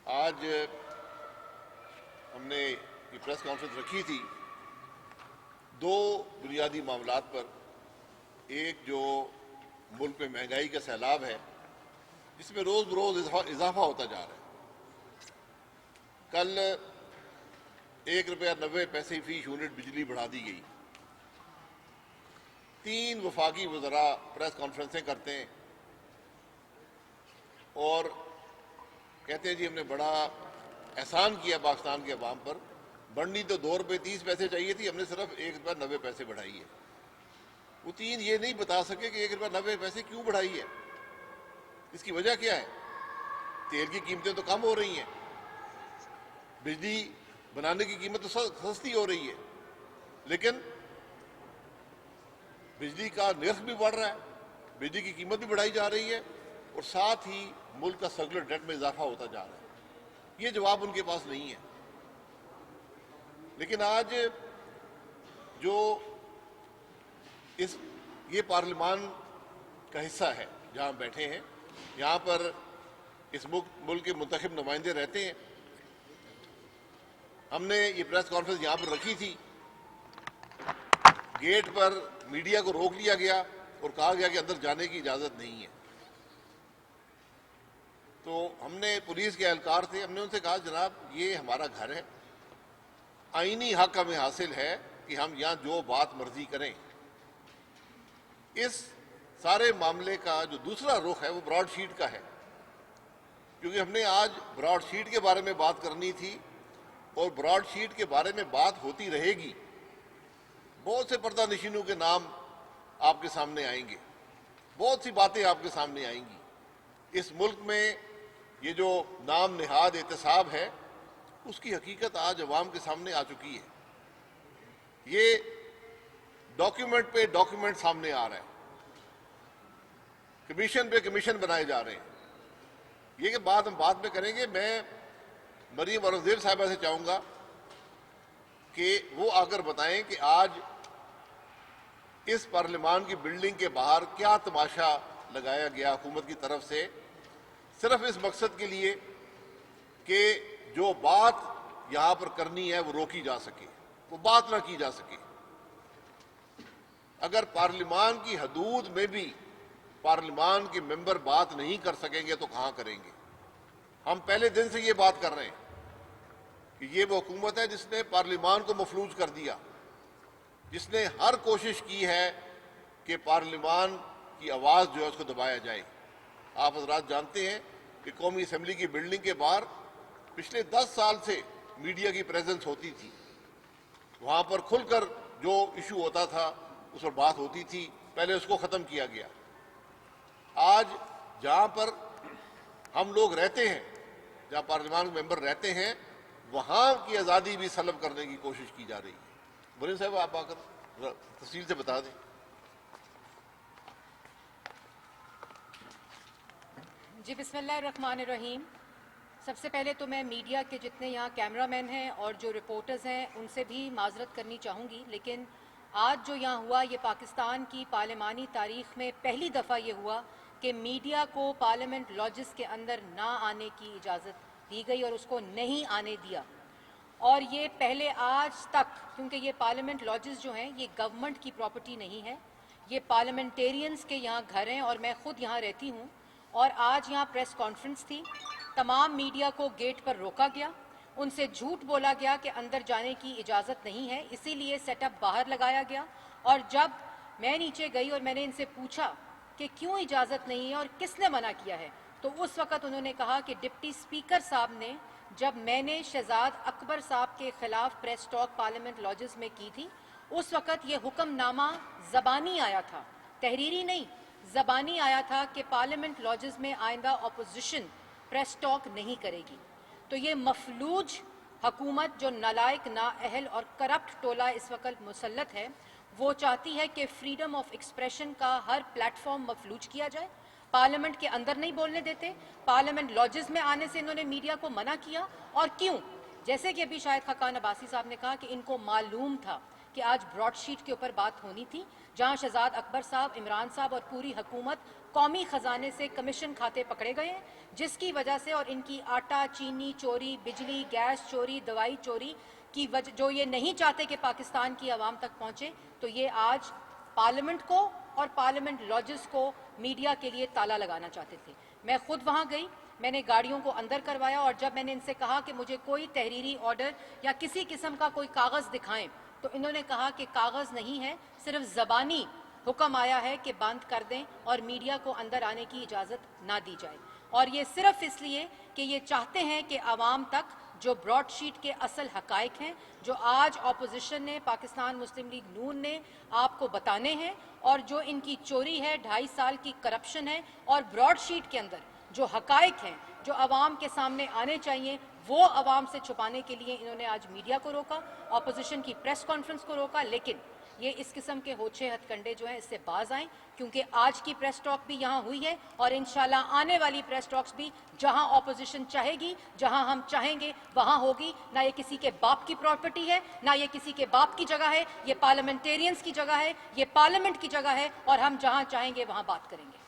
آج ہم نے یہ پریس کانفرنس رکھی تھی دو بنیادی معاملات پر. ایک جو ملک میں مہنگائی کا سیلاب ہے جس میں روز بروز اضافہ ہوتا جا رہا ہے. کل 1 روپیہ 90 پیسے فی یونٹ بجلی بڑھا دی گئی. 3 وفاقی وزراء پریس کانفرنسیں کرتے ہیں اور کہتے ہیں جی ہم نے بڑا احسان کیا پاکستان کے عوام پر. بڑھنی تو 2 روپے 30 پیسے چاہیے تھی, ہم نے صرف 1 روپیہ 90 پیسے بڑھائی ہے. وہ 3 یہ نہیں بتا سکے کہ 1 روپیہ 90 پیسے کیوں بڑھائی ہے, اس کی وجہ کیا ہے. تیل کی قیمتیں تو کم ہو رہی ہیں, بجلی بنانے کی قیمت تو سستی ہو رہی ہے, لیکن بجلی کا نرخ بھی بڑھ رہا ہے, بجلی کی قیمت بھی بڑھائی جا رہی ہے, اور ساتھ ہی ملک کا سرکولر ڈیٹ میں اضافہ ہوتا جا رہا ہے. یہ جواب ان کے پاس نہیں ہے. لیکن آج جو یہ پارلیمان کا حصہ ہے جہاں بیٹھے ہیں, یہاں پر اس ملک کے منتخب نمائندے رہتے ہیں. ہم نے یہ پریس کانفرنس یہاں پر رکھی تھی, گیٹ پر میڈیا کو روک لیا گیا اور کہا گیا کہ اندر جانے کی اجازت نہیں ہے. تو ہم نے پولیس کے اہلکار تھے, ہم نے ان سے کہا جناب یہ ہمارا گھر ہے, آئینی حق ہمیں حاصل ہے کہ ہم یہاں جو بات مرضی کریں. اس سارے معاملے کا جو دوسرا رخ ہے وہ براڈ شیٹ کا ہے, کیونکہ ہم نے آج براڈ شیٹ کے بارے میں بات کرنی تھی اور براڈ شیٹ کے بارے میں بات ہوتی رہے گی. بہت سے پردہ نشینوں کے نام آپ کے سامنے آئیں گے, بہت سی باتیں آپ کے سامنے آئیں گی. اس ملک میں یہ جو نام نہاد احتساب ہے اس کی حقیقت آج عوام کے سامنے آ چکی ہے. یہ ڈاکیومنٹ پہ ڈاکیومنٹ سامنے آ رہا ہے, کمیشن پہ کمیشن بنائے جا رہے ہیں. یہ کہ بات ہم بعد میں کریں گے. میں مریم اورنگزیب صاحبہ سے چاہوں گا کہ وہ آ کر بتائیں کہ آج اس پارلیمان کی بلڈنگ کے باہر کیا تماشا لگایا گیا حکومت کی طرف سے, صرف اس مقصد کے لیے کہ جو بات یہاں پر کرنی ہے وہ روکی جا سکے, وہ بات نہ کی جا سکے. اگر پارلیمان کی حدود میں بھی پارلیمان کے ممبر بات نہیں کر سکیں گے تو کہاں کریں گے. ہم پہلے دن سے یہ بات کر رہے ہیں کہ یہ وہ حکومت ہے جس نے پارلیمان کو مفلوج کر دیا, جس نے ہر کوشش کی ہے کہ پارلیمان کی آواز جو ہے اس کو دبایا جائے. آپ حضرات جانتے ہیں کہ قومی اسمبلی کی بلڈنگ کے باہر پچھلے 10 سال سے میڈیا کی پریزنس ہوتی تھی. وہاں پر کھل کر جو ایشو ہوتا تھا اس پر بات ہوتی تھی, پہلے اس کو ختم کیا گیا. آج جہاں پر ہم لوگ رہتے ہیں, جہاں پارلیمان کے ممبر رہتے ہیں, وہاں کی آزادی بھی سلب کرنے کی کوشش کی جا رہی ہے. مریم صاحب آپ آ کر تفصیل سے بتا دیں. جی بسم اللہ الرحمن الرحیم. سب سے پہلے تو میں میڈیا کے جتنے یہاں کیمرہ مین ہیں اور جو رپورٹرز ہیں ان سے بھی معذرت کرنی چاہوں گی, لیکن آج جو یہاں ہوا یہ پاکستان کی پارلیمانی تاریخ میں پہلی دفعہ یہ ہوا کہ میڈیا کو پارلیمنٹ لاجز کے اندر نہ آنے کی اجازت دی گئی اور اس کو نہیں آنے دیا. اور یہ پہلے آج تک, کیونکہ یہ پارلیمنٹ لاجز جو ہیں یہ گورنمنٹ کی پراپرٹی نہیں ہے, یہ پارلیمنٹیرینز کے یہاں گھر ہیں اور میں خود یہاں رہتی ہوں. اور آج یہاں پریس کانفرنس تھی, تمام میڈیا کو گیٹ پر روکا گیا, ان سے جھوٹ بولا گیا کہ اندر جانے کی اجازت نہیں ہے, اسی لیے سیٹ اپ باہر لگایا گیا. اور جب میں نیچے گئی اور میں نے ان سے پوچھا کہ کیوں اجازت نہیں ہے اور کس نے منع کیا ہے, تو اس وقت انہوں نے کہا کہ ڈپٹی اسپیکر صاحب نے, جب میں نے شہزاد اکبر صاحب کے خلاف پریس ٹاک پارلیمنٹ لاجز میں کی تھی, اس وقت یہ حکم نامہ زبانی آیا تھا, تحریری نہیں, زبانی آیا تھا کہ پارلیمنٹ لاجز میں آئندہ اپوزیشن پریس ٹاک نہیں کرے گی. تو یہ مفلوج حکومت جو نالائق, نااہل اور کرپٹ ٹولہ اس وقت مسلط ہے, وہ چاہتی ہے کہ فریڈم آف ایکسپریشن کا ہر پلیٹ فارم مفلوج کیا جائے. پارلیمنٹ کے اندر نہیں بولنے دیتے, پارلیمنٹ لاجز میں آنے سے انہوں نے میڈیا کو منع کیا. اور کیوں؟ جیسے کہ ابھی شاہد خاقان عباسی صاحب نے کہا کہ ان کو معلوم تھا کہ آج براڈ شیٹ کے اوپر بات ہونی تھی، جہاں شہزاد اکبر صاحب، عمران صاحب اور پوری حکومت قومی خزانے سے کمیشن کھاتے پکڑے گئے ہیں، جس کی وجہ سے اور ان کی آٹا چینی چوری، بجلی گیس چوری، دوائی چوری کی وجہ جو یہ نہیں چاہتے کہ پاکستان کی عوام تک پہنچے، تو یہ آج پارلیمنٹ کو اور پارلیمنٹ لاجز کو میڈیا کے لیے تالا لگانا چاہتے تھے۔ میں خود وہاں گئی، میں نے گاڑیوں کو اندر کروایا، اور جب میں نے ان سے کہا کہ مجھے کوئی تحریری آرڈر یا کسی قسم کا کوئی کاغذ دکھائیں، تو انہوں نے کہا کہ کاغذ نہیں ہے، صرف زبانی حکم آیا ہے کہ بند کر دیں اور میڈیا کو اندر آنے کی اجازت نہ دی جائے، اور یہ صرف اس لیے کہ یہ چاہتے ہیں کہ عوام تک جو براڈ شیٹ کے اصل حقائق ہیں، جو آج اپوزیشن نے، پاکستان مسلم لیگ نون نے آپ کو بتانے ہیں، اور جو ان کی چوری ہے، 2.5 سال کی کرپشن ہے، اور براڈ شیٹ کے اندر جو حقائق ہیں جو عوام کے سامنے آنے چاہیے، وہ عوام سے چھپانے کے لیے انہوں نے آج میڈیا کو روکا، اپوزیشن کی پریس کانفرنس کو روکا۔ لیکن یہ اس قسم کے ہوچے ہتھ کنڈے جو ہیں اس سے باز آئیں، کیونکہ آج کی پریس ٹاک بھی یہاں ہوئی ہے، اور انشاءاللہ آنے والی پریس ٹاکس بھی جہاں اپوزیشن چاہے گی، جہاں ہم چاہیں گے وہاں ہوگی۔ نہ یہ کسی کے باپ کی پراپرٹی ہے، نہ یہ کسی کے باپ کی جگہ ہے، یہ پارلیمنٹیرینز کی جگہ ہے، یہ پارلیمنٹ کی جگہ ہے، اور ہم جہاں چاہیں گے وہاں بات کریں گے۔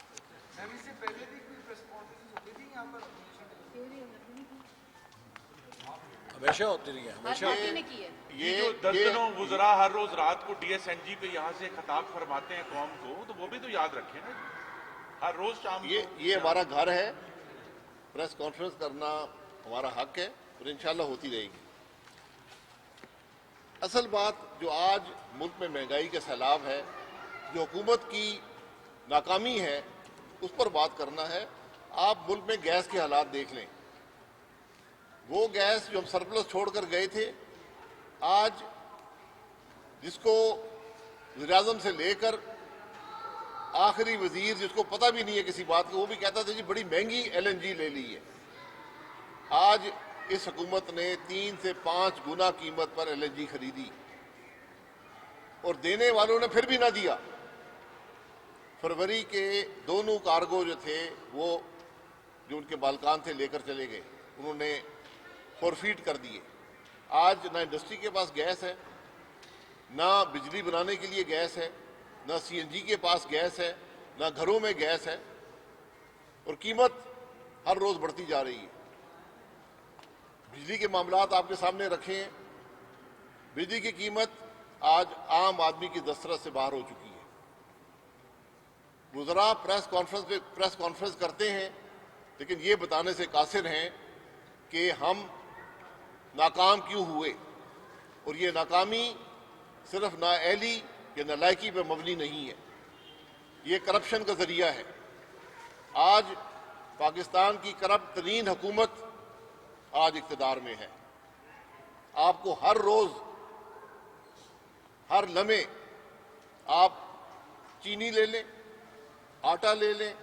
ہمیشہ ہوتی رہی ہے، ہمیشہ پارٹی نے کی ہے۔ یہ جو درجنوں وزراء ہر روز رات کو ڈی ایس این جی پہ یہاں سے خطاب فرماتے ہیں قوم کو، تو وہ بھی تو یاد رکھیں نا، ہر روز شام کو۔ یہ ہمارا گھر ہے، پریس کانفرنس کرنا ہمارا حق ہے، اور انشاءاللہ ہوتی رہے گی۔ اصل بات جو آج ملک میں مہنگائی کا سیلاب ہے، جو حکومت کی ناکامی ہے، اس پر بات کرنا ہے۔ آپ ملک میں گیس کے حالات دیکھ لیں، وہ گیس جو ہم سرپلس چھوڑ کر گئے تھے، آج جس کو وزیر اعظم سے لے کر آخری وزیر جس کو پتہ بھی نہیں ہے کسی بات کا، وہ بھی کہتا تھا جی بڑی مہنگی ایل این جی لے لی ہے۔ آج اس حکومت نے 3 سے 5 گنا قیمت پر ایل این جی خریدی، اور دینے والوں نے پھر بھی نہ دیا۔ فروری کے دونوں کارگو جو تھے، وہ جو ان کے بالکان تھے لے کر چلے گئے، انہوں نے فورفیٹ کر دیے۔ آج نہ انڈسٹری کے پاس گیس ہے، نہ بجلی بنانے کے لیے گیس ہے، نہ سی این جی کے پاس گیس ہے، نہ گھروں میں گیس ہے، اور قیمت ہر روز بڑھتی جا رہی ہے۔ بجلی کے معاملات آپ کے سامنے رکھے ہیں، بجلی کی قیمت آج عام آدمی کی دسترس سے باہر ہو چکی ہے۔ وزراء پریس کانفرنس کرتے ہیں، لیکن یہ بتانے سے قاصر ہیں کہ ہم ناکام کیوں ہوئے، اور یہ ناکامی صرف نااہلی یا نالائکی پہ مبنی نہیں ہے، یہ کرپشن کا ذریعہ ہے۔ آج پاکستان کی کرپٹ ترین حکومت آج اقتدار میں ہے۔ آپ کو ہر روز، ہر لمحے، آپ چینی لے لیں، آٹا لے لیں،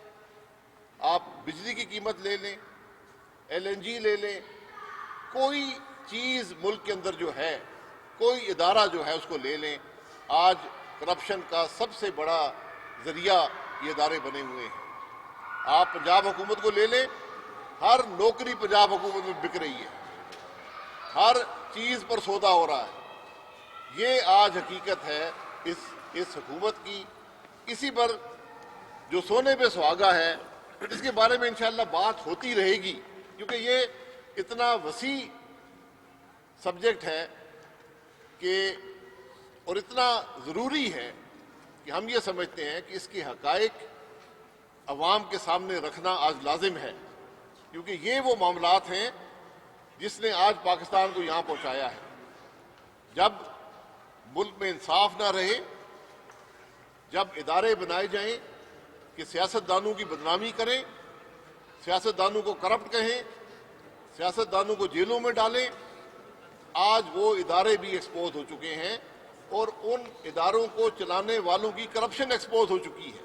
آپ بجلی کی قیمت لے لیں، ایل این جی لے لیں، کوئی چیز ملک کے اندر جو ہے، کوئی ادارہ جو ہے اس کو لے لیں، آج کرپشن کا سب سے بڑا ذریعہ یہ ادارے بنے ہوئے ہیں۔ آپ پنجاب حکومت کو لے لیں، ہر نوکری پنجاب حکومت میں بک رہی ہے، ہر چیز پر سودا ہو رہا ہے۔ یہ آج حقیقت ہے اس حکومت کی۔ اسی پر جو سونے پہ سہاگا ہے، اس کے بارے میں انشاءاللہ بات ہوتی رہے گی، کیونکہ یہ اتنا وسیع سبجیکٹ ہے کہ اور اتنا ضروری ہے کہ ہم یہ سمجھتے ہیں کہ اس کے حقائق عوام کے سامنے رکھنا آج لازم ہے، کیونکہ یہ وہ معاملات ہیں جس نے آج پاکستان کو یہاں پہنچایا ہے۔ جب ملک میں انصاف نہ رہے، جب ادارے بنائے جائیں کہ سیاستدانوں کی بدنامی کریں، سیاستدانوں کو کرپٹ کہیں، سیاستدانوں کو جیلوں میں ڈالیں، آج وہ ادارے بھی ایکسپوز ہو چکے ہیں، اور ان اداروں کو چلانے والوں کی کرپشن ایکسپوز ہو چکی ہے۔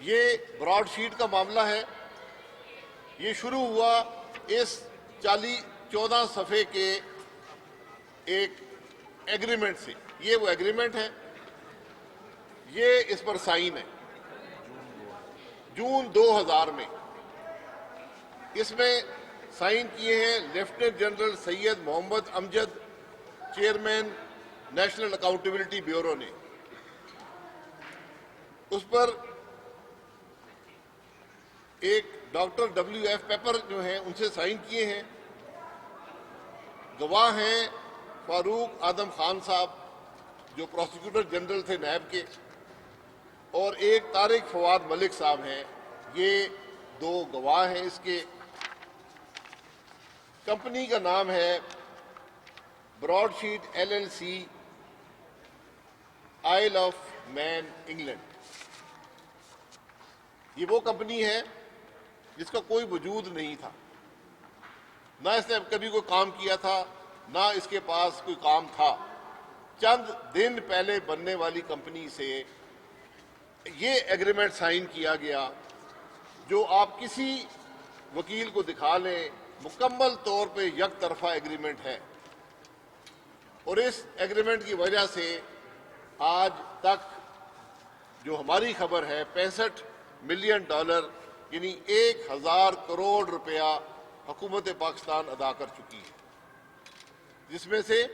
یہ براڈ شیٹ کا معاملہ ہے، یہ شروع ہوا اس 14 صفحے کے ایک ایگریمنٹ سے۔ یہ وہ ایگریمنٹ ہے، یہ اس پر سائن ہے جون 2000 میں۔ اس میں سائن کیے ہیں لیفٹیننٹ جنرل سید محمد امجد، چیئرمین نیشنل اکاؤنٹیبلٹی بیورو نے اس پر ایک ڈاکٹر ڈبلیو ایف پیپر جو ہیں ان سے سائن کیے ہیں. گواہ ہیں فاروق اعظم خان صاحب جو پروسیکیوٹر جنرل تھے نیب کے, اور ایک طارق فواد ملک صاحب ہیں. یہ دو گواہ ہیں اس کے. کمپنی کا نام ہے broadsheet L L C, Isle of Man, England. یہ وہ کمپنی ہے جس کا کوئی وجود نہیں تھا, نہ اس نے کبھی کوئی کام کیا تھا, نہ اس کے پاس کوئی کام تھا. چند دن پہلے بننے والی کمپنی سے یہ ایگریمنٹ سائن کیا گیا جو آپ کسی وکیل کو دکھا لیں مکمل طور پہ یک طرفہ ایگریمنٹ ہے. اور اس ایگریمنٹ کی وجہ سے آج تک جو ہماری خبر ہے $65 ملین یعنی 1000 کروڑ روپیہ حکومت پاکستان ادا کر چکی ہے, جس میں سے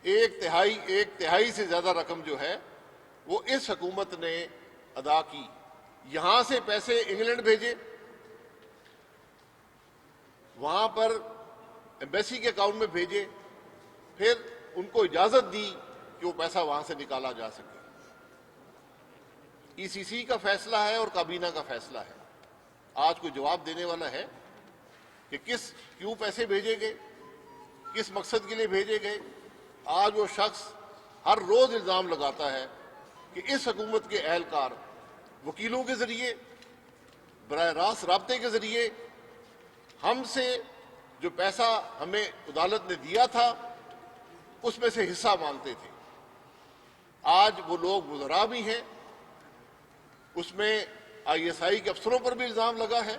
ایک تہائی سے زیادہ رقم جو ہے وہ اس حکومت نے ادا کی. یہاں سے پیسے انگلینڈ بھیجے, وہاں پر ایمبیسی کے اکاؤنٹ میں بھیجے, پھر ان کو اجازت دی کہ وہ پیسہ وہاں سے نکالا جا سکے. ای سی سی کا فیصلہ ہے اور کابینہ کا فیصلہ ہے. آج کوئی جواب دینے والا ہے کہ کیوں پیسے بھیجے گئے, کس مقصد کے لیے بھیجے گئے؟ آج وہ شخص ہر روز الزام لگاتا ہے کہ اس حکومت کے اہلکار وکیلوں کے ذریعے, براہ راست رابطے کے ذریعے ہم سے جو پیسہ ہمیں عدالت نے دیا تھا اس میں سے حصہ مانگتے تھے. آج وہ لوگ وزراء بھی ہیں, اس میں آئی ایس آئی کے افسروں پر بھی الزام لگا ہے.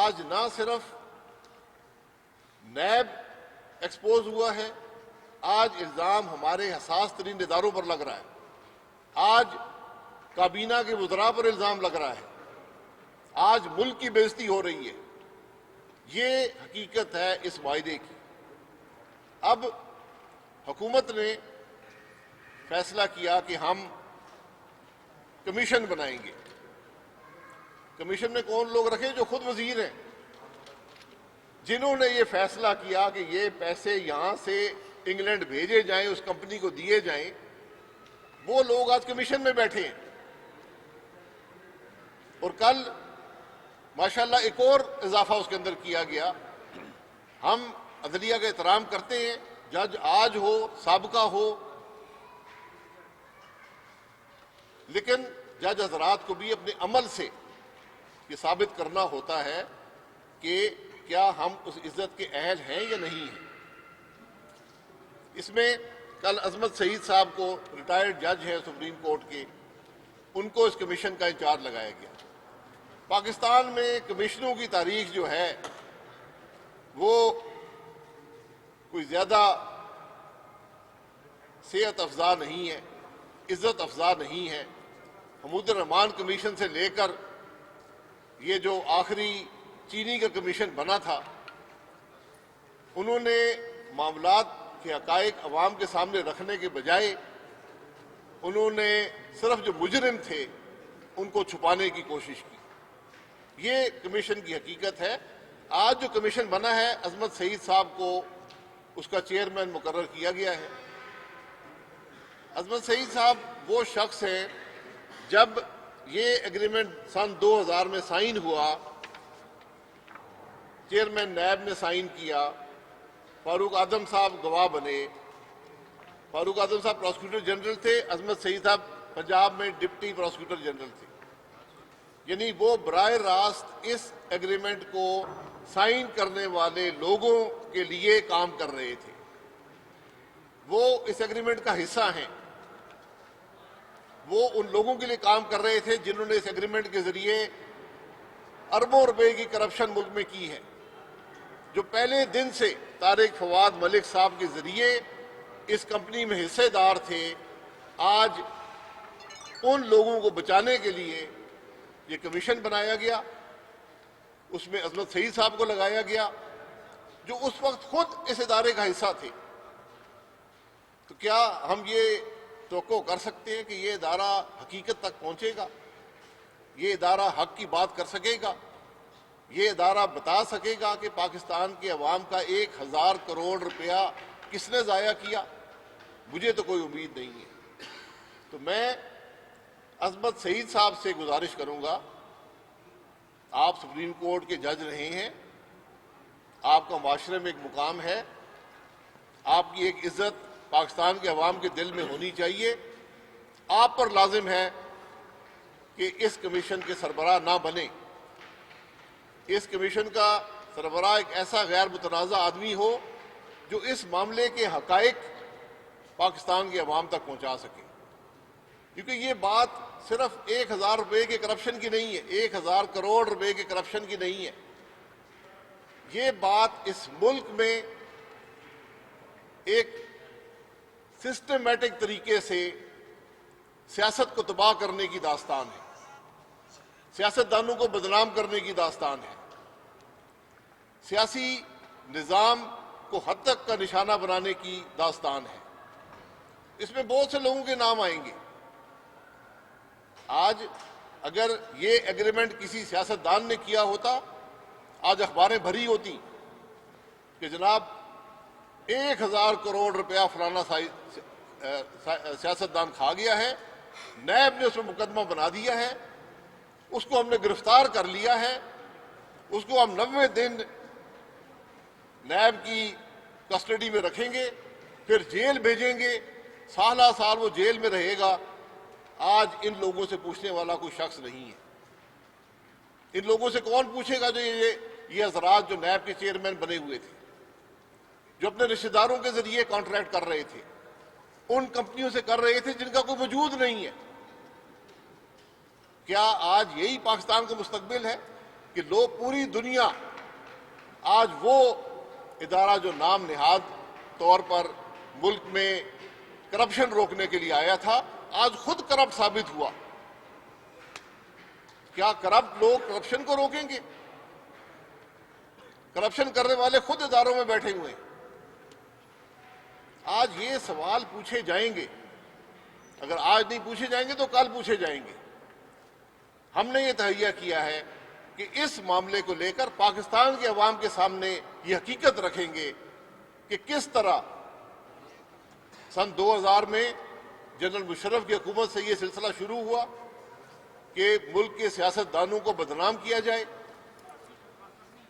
آج نہ صرف نیب ایکسپوز ہوا ہے, آج الزام ہمارے حساس ترین اداروں پر لگ رہا ہے. آج کابینہ کے وزراء پر الزام لگ رہا ہے. آج ملک کی بے عزتی ہو رہی ہے. یہ حقیقت ہے اس معاہدے کی. اب حکومت نے فیصلہ کیا کہ ہم کمیشن بنائیں گے. کمیشن میں کون لوگ رکھے؟ جو خود وزیر ہیں, جنہوں نے یہ فیصلہ کیا کہ یہ پیسے یہاں سے انگلینڈ بھیجے جائیں, اس کمپنی کو دیے جائیں. وہ لوگ آج کمیشن میں بیٹھے ہیں. اور کل ماشاءاللہ ایک اور اضافہ اس کے اندر کیا گیا. ہم عدلیہ کا احترام کرتے ہیں, جج آج ہو سابقہ ہو, لیکن جج حضرات کو بھی اپنے عمل سے یہ ثابت کرنا ہوتا ہے کہ کیا ہم اس عزت کے اہل ہیں یا نہیں ہیں. اس میں کل عظمت سعید صاحب کو, ریٹائرڈ جج ہیں سپریم کورٹ کے, ان کو اس کمیشن کا انچارج لگایا گیا. پاکستان میں کمیشنوں کی تاریخ جو ہے وہ کوئی زیادہ صحت افزا نہیں ہے, عزت افزا نہیں ہے. حمود الرحمان کمیشن سے لے کر یہ جو آخری چینی کا کمیشن بنا تھا, انہوں نے معاملات کے حقائق عوام کے سامنے رکھنے کے بجائے انہوں نے صرف جو مجرم تھے ان کو چھپانے کی کوشش کی. یہ کمیشن کی حقیقت ہے. آج جو کمیشن بنا ہے, عظمت سعید صاحب کو اس کا چیئرمین مقرر کیا گیا ہے. عظمت سعید صاحب وہ شخص ہیں, جب یہ ایگریمنٹ سن 2000 میں سائن ہوا, چیئرمین نیب نے سائن کیا, فاروق اعظم صاحب گواہ بنے. فاروق اعظم صاحب پروسیکیوٹر جنرل تھے, عظمت سعید صاحب پنجاب میں ڈپٹی پروسیکیوٹر جنرل تھے. یعنی وہ براہ راست اس ایگریمنٹ کو سائن کرنے والے لوگوں کے لیے کام کر رہے تھے. وہ اس ایگریمنٹ کا حصہ ہیں. وہ ان لوگوں کے لیے کام کر رہے تھے جنہوں نے اس ایگریمنٹ کے ذریعے اربوں روپے کی کرپشن ملک میں کی ہے. جو پہلے دن سے طارق فواد ملک صاحب کے ذریعے اس کمپنی میں حصے دار تھے, آج ان لوگوں کو بچانے کے لیے یہ کمیشن بنایا گیا. اس میں عظمت سعید صاحب کو لگایا گیا جو اس وقت خود اس ادارے کا حصہ تھے. تو کیا ہم یہ توقع کر سکتے ہیں کہ یہ ادارہ حقیقت تک پہنچے گا؟ یہ ادارہ حق کی بات کر سکے گا؟ یہ ادارہ بتا سکے گا کہ پاکستان کے عوام کا 1000 کروڑ روپیہ کس نے ضائع کیا؟ مجھے تو کوئی امید نہیں ہے۔ تو میں عصمت سعید صاحب سے گزارش کروں گا، آپ سپریم کورٹ کے جج رہے ہیں، آپ کا معاشرے میں ایک مقام ہے، آپ کی ایک عزت پاکستان کے عوام کے دل میں ہونی چاہیے۔ آپ پر لازم ہے کہ اس کمیشن کے سربراہ نہ بنے۔ اس کمیشن کا سربراہ ایک ایسا غیر متنازع آدمی ہو جو اس معاملے کے حقائق پاکستان کے عوام تک پہنچا سکے، کیونکہ یہ بات صرف 1000 روپے کے کرپشن کی نہیں ہے، 1000 کروڑ روپے کے کرپشن کی نہیں ہے۔ یہ بات اس ملک میں ایک سسٹمیٹک طریقے سے سیاست کو تباہ کرنے کی داستان ہے، سیاستدانوں کو بدنام کرنے کی داستان ہے، سیاسی نظام کو حد تک کا نشانہ بنانے کی داستان ہے۔ اس میں بہت سے لوگوں کے نام آئیں گے۔ آج اگر یہ ایگریمنٹ کسی سیاستدان نے کیا ہوتا، آج اخباریں بھری ہوتی کہ جناب 1000 کروڑ روپیہ فلانا سیاستدان کھا گیا ہے، نیب نے اس میں مقدمہ بنا دیا ہے، اس کو ہم نے گرفتار کر لیا ہے، اس کو ہم 90 دن نیب کی کسٹڈی میں رکھیں گے، پھر جیل بھیجیں گے، سالہ سال وہ جیل میں رہے گا۔ آج ان لوگوں سے پوچھنے والا کوئی شخص نہیں ہے۔ ان لوگوں سے کون پوچھے گا جو یہ حضرات جو نیب کے چیئرمین بنے ہوئے تھے، جو اپنے رشتہ داروں کے ذریعے کانٹریکٹ کر رہے تھے، ان کمپنیوں سے کر رہے تھے جن کا کوئی وجود نہیں ہے؟ کیا آج یہی پاکستان کا مستقبل ہے کہ لوگ پوری دنیا آج وہ ادارہ جو نام نہاد طور پر ملک میں کرپشن روکنے کے لیے آیا تھا، آج خود کرپٹ ثابت ہوا؟ کیا کرپٹ لوگ کرپشن کو روکیں گے؟ کرپشن کرنے والے خود اداروں میں بیٹھے ہوئے ہیں۔ آج یہ سوال پوچھے جائیں گے، اگر آج نہیں پوچھے جائیں گے تو کل پوچھے جائیں گے۔ ہم نے یہ تہیہ کیا ہے کہ اس معاملے کو لے کر پاکستان کے عوام کے سامنے یہ حقیقت رکھیں گے کہ کس طرح سن 2000 میں جنرل مشرف کی حکومت سے یہ سلسلہ شروع ہوا کہ ملک کے سیاستدانوں کو بدنام کیا جائے،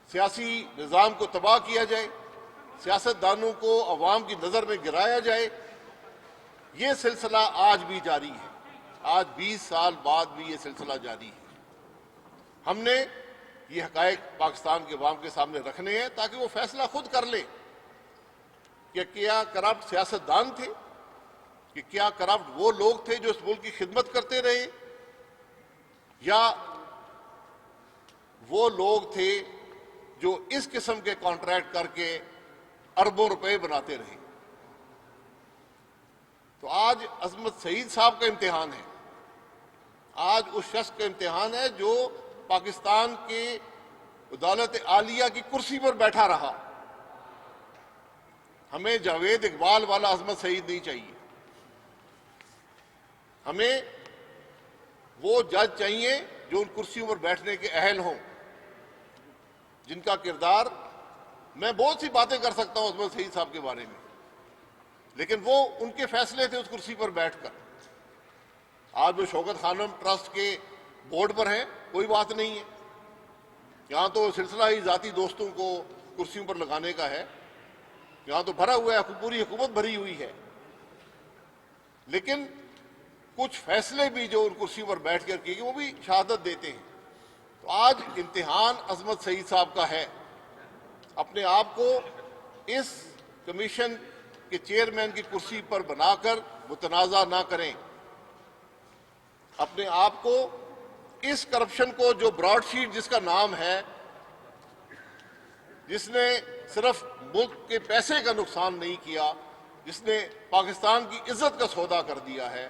سیاسی نظام کو تباہ کیا جائے، سیاستدانوں کو عوام کی نظر میں گرایا جائے۔ یہ سلسلہ آج بھی جاری ہے، آج 20 سال بعد بھی یہ سلسلہ جاری ہے۔ ہم نے یہ حقائق پاکستان کے عوام کے سامنے رکھنے ہیں تاکہ وہ فیصلہ خود کر لیں کہ کیا کرپٹ سیاستدان تھے، کہ کیا کرپٹ وہ لوگ تھے جو اس ملک کی خدمت کرتے رہے، یا وہ لوگ تھے جو اس قسم کے کانٹریکٹ کر کے اربوں روپے بناتے رہے۔ تو آج عصمت سعید صاحب کا امتحان ہے، آج اس شخص کا امتحان ہے جو پاکستان کے عدالت عالیہ کی کرسی پر بیٹھا رہا۔ ہمیں جاوید اقبال والا عصمت سعید نہیں چاہیے، ہمیں وہ جج چاہیے جو ان کرسیوں پر بیٹھنے کے اہل ہوں، جن کا کردار، میں بہت سی باتیں کر سکتا ہوں عصمت سعید صاحب کے بارے میں، لیکن وہ ان کے فیصلے تھے اس کرسی پر بیٹھ کر۔ آج وہ شوکت خانم ٹرسٹ کے بورڈ پر ہیں، کوئی بات نہیں ہے، یہاں تو سلسلہ ہی ذاتی دوستوں کو کرسیوں پر لگانے کا ہے، یہاں تو بھرا ہوا ہے، پوری حکومت بھری ہوئی ہے، لیکن کچھ فیصلے بھی جو ان کرسیوں پر بیٹھ کر کیے گئے وہ بھی شہادت دیتے ہیں۔ تو آج امتحان عصمت سعید صاحب کا ہے، اپنے آپ کو اس کمیشن کے چیئرمین کی کرسی پر بنا کر متنازع نہ کریں، اپنے آپ کو اس کرپشن کو جو براڈ شیٹ جس کا نام ہے، جس نے صرف ملک کے پیسے کا نقصان نہیں کیا، جس نے پاکستان کی عزت کا سودا کر دیا ہے،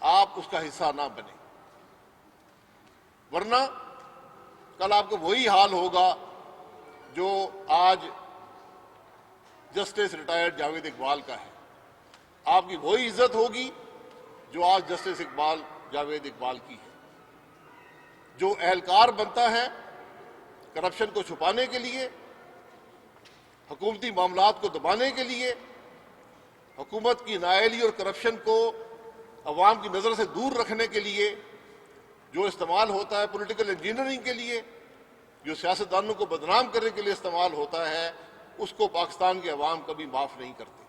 آپ اس کا حصہ نہ بنیں، ورنہ کل آپ کو وہی حال ہوگا جو آج جسٹس ریٹائرڈ جاوید اقبال کا ہے۔ آپ کی وہی عزت ہوگی جو آج جسٹس اقبال جاوید اقبال کی ہے. جو اہلکار بنتا ہے کرپشن کو چھپانے کے لیے، حکومتی معاملات کو دبانے کے لیے، حکومت کی نااہلی اور کرپشن کو عوام کی نظر سے دور رکھنے کے لیے، جو استعمال ہوتا ہے پولیٹیکل انجینئرنگ کے لیے، جو سیاستدانوں کو بدنام کرنے کے لیے استعمال ہوتا ہے، اس کو پاکستان کے عوام کبھی معاف نہیں کرتے.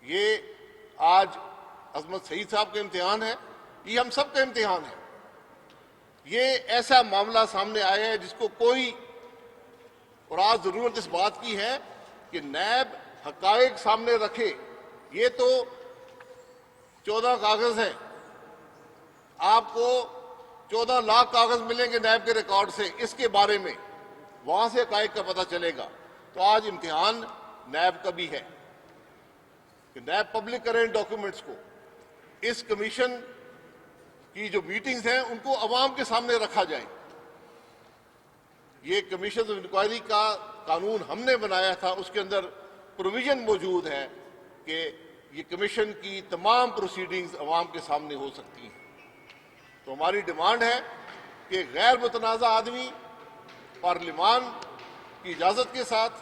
یہ آج عظمت سعید صاحب کا امتحان ہے، یہ ہم سب کا امتحان ہے. یہ ایسا معاملہ سامنے آیا ہے جس کو کوئی، اور آج ضرورت اس بات کی ہے کہ نیب حقائق سامنے رکھے. یہ تو 14 کاغذ ہیں، آپ کو 14 لاکھ کاغذ ملیں گے نیب کے ریکارڈ سے اس کے بارے میں، وہاں سے حقائق کا پتہ چلے گا. تو آج امتحان نیب کا بھی ہے کہ نیب پبلک کریں ڈاکیومنٹس کو. اس کمیشن کی جو میٹنگز ہیں ان کو عوام کے سامنے رکھا جائے. یہ کمیشن آف انکوائری کا قانون ہم نے بنایا تھا، اس کے اندر پروویژن موجود ہے کہ یہ کمیشن کی تمام پروسیڈنگز عوام کے سامنے ہو سکتی ہیں. تو ہماری ڈیمانڈ ہے کہ غیر متنازع آدمی پارلیمان کی اجازت کے ساتھ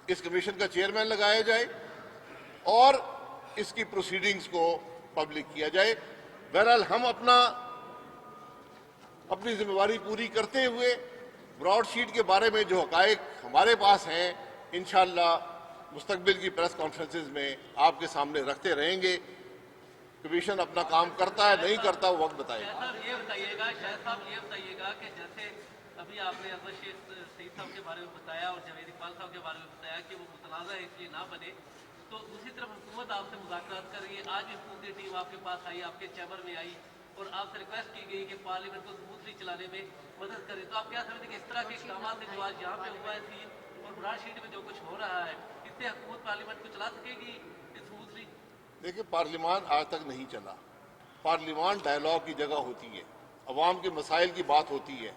اس کمیشن کا چیئرمین لگایا جائے اور اس کی پروسیڈنگز کو پبلک کیا جائے. بہرحال ہم اپنی ذمہ داری پوری کرتے ہوئے براڈ شیٹ کے بارے میں جو حقائق ہمارے پاس ہیں انشاءاللہ مستقبل کی پریس کانفرنسز میں آپ کے سامنے رکھتے رہیں گے. کمیشن اپنا کام کرتا ہے نہیں کرتا وہ وقت بتائے گا. یہ بتائیے گا شاہد صاحب، یہ بتائیے گا کہ جیسے ابھی آپ نے عظمت سعید صاحب کے بارے میں بتایا اور جاوید اقبال صاحب کے بارے میں بتایا کہ وہ متنازع ہے اس لیے نہ بنے، تو دوسری طرف حکومت آپ سے مذاکرات کر رہی ہے. آج بھی حکومتی ٹیم آپ کے پاس آئی، آپ کے چیمبر میں آئی اور آپ سے ریکویسٹ کی گئی کہ پارلیمنٹ کو اسموتھلی چلانے میں مدد کرے. تو آپ کیا سمجھتے ہیں کہ اس طرح کے اقدامات ہیں جو آج یہاں پہ ہوا ہے سین اور براڈ شیٹ میں جو کچھ ہو رہا ہے، اس سے حکومت پارلیمنٹ کو چلا سکے گی اسموتھلی؟ دیکھیں، پارلیمان آج تک نہیں چلا. پارلیمان ڈائیلاگ کی جگہ ہوتی ہے، عوام کے مسائل کی بات ہوتی ہے،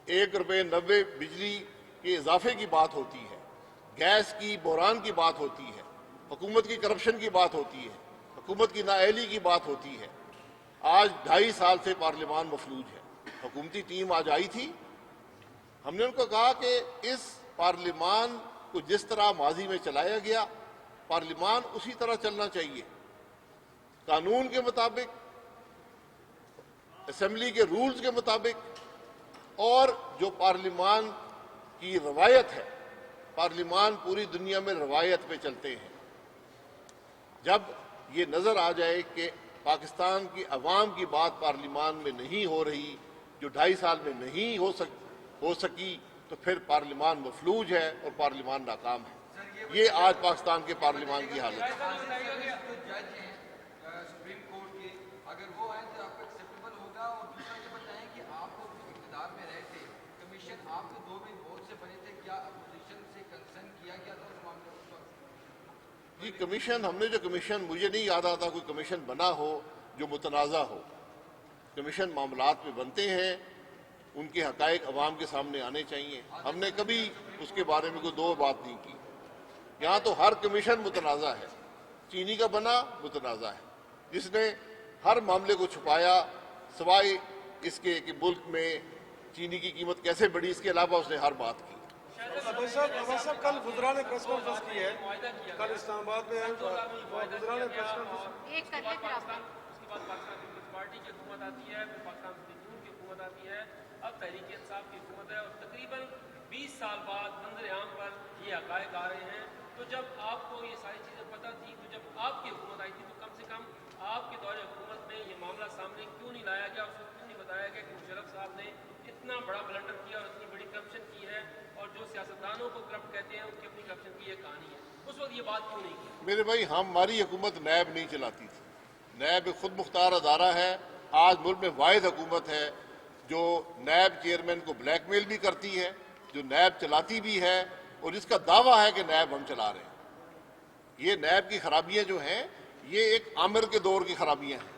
1 روپے 90 بجلی کے اضافے کی بات ہوتی ہے، گیس کی بحران کی بات ہوتی ہے، حکومت کی کرپشن کی بات ہوتی ہے، حکومت کی نااہلی کی بات ہوتی ہے. آج 2.5 سال سے پارلیمان مفلوج ہے. حکومتی ٹیم آج آئی تھی، ہم نے ان کو کہا کہ اس پارلیمان کو جس طرح ماضی میں چلایا گیا پارلیمان اسی طرح چلنا چاہیے، قانون کے مطابق، اسمبلی کے رولز کے مطابق، اور جو پارلیمان کی روایت ہے. پارلیمان پوری دنیا میں روایت پہ چلتے ہیں. جب یہ نظر آ جائے کہ پاکستان کی عوام کی بات پارلیمان میں نہیں ہو رہی، جو 2.5 سال میں نہیں ہو سکی، تو پھر پارلیمان مفلوج ہے اور پارلیمان ناکام ہے. یہ آج پاکستان کے پارلیمان کی حالت ہے. سپریم کورٹ کے اگر وہ آئیں تو آپ کو ایکسیپٹیبل ہوگا؟ اور دوسرا یہ بتائیں کہ آپ کو اقتدار میں رہے تھے، کمیشن آپ کے 2 میں ووٹ سے بنے تھے، کیا اپوزیشن سے کنسرن کیا گیا تھا اس معاملے اس وقت؟ جی کمیشن، ہم نے جو کمیشن، مجھے نہیں یاد آتا کوئی کمیشن بنا ہو جو متنازع ہو. کمیشن معاملات میں بنتے ہیں، ان کے حقائق عوام کے سامنے آنے چاہیے. ہم نے کبھی اس کے بارے میں کوئی دو بات نہیں کی. یہاں تو ہر کمیشن متنازع ہے. چینی کا بنا متنازع ہے، جس نے ہر معاملے کو چھپایا سوائے اس کے کہ ملک میں چینی کی قیمت کیسے بڑھی، اس کے علاوہ اس نے ہر بات کی. عباس صاحب کل وزراء نے پریس کانفرنس کی ہے، کل اسلام آباد میں وزراء نے پریس کانفرنس ایک کر لیں پھر آپ کا. اس کے بعد پاکستان پیپلز پارٹی کی حکومت آتی ہے، پھر پاکستان مسلم لیگ کی حکومت آتی ہے، اب تحریک انصاف کی حکومت ہے، اور تقریباً 20 سال بعد منظر عام پر یہ حقائق آ رہے ہیں. تو جب آپ کو یہ ساری چیزیں پتہ تھی، تو جب آپ کی حکومت آئی تھی تو کم سے کم آپ کے دور حکومت میں یہ معاملہ سامنے کیوں نہیں لایا گیا؟ اس کو کیوں نہیں بتایا گیا کہ مشرف صاحب نے اتنا بڑا بلنڈر کیا اور اتنی بڑی کرپشن کی ہے، اور جو سیاستدانوں کو کرپٹ کہتے ہیں ان کی اپنی کرپشن کی یہ کہانی ہے؟ اس وقت یہ بات کیوں نہیں کی؟ میرے بھائی، ہماری حکومت نیب نہیں چلاتی تھی. نیب ایک خود مختار ادارہ ہے. آج ملک میں واحد حکومت ہے جو نیب چیئرمین کو بلیک میل بھی کرتی ہے، جو نیب چلاتی بھی ہے، اور جس کا دعویٰ ہے کہ نیب ہم چلا رہے ہیں. یہ نیب کی خرابیاں جو ہیں یہ ایک عامر کے دور کی خرابیاں ہیں،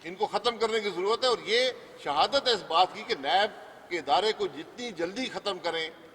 ان کو ختم کرنے کی ضرورت ہے. اور یہ شہادت ہے اس بات کی کہ نیب کے ادارے کو جتنی جلدی ختم کریں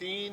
3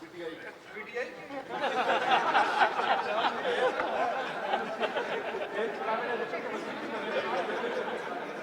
PTI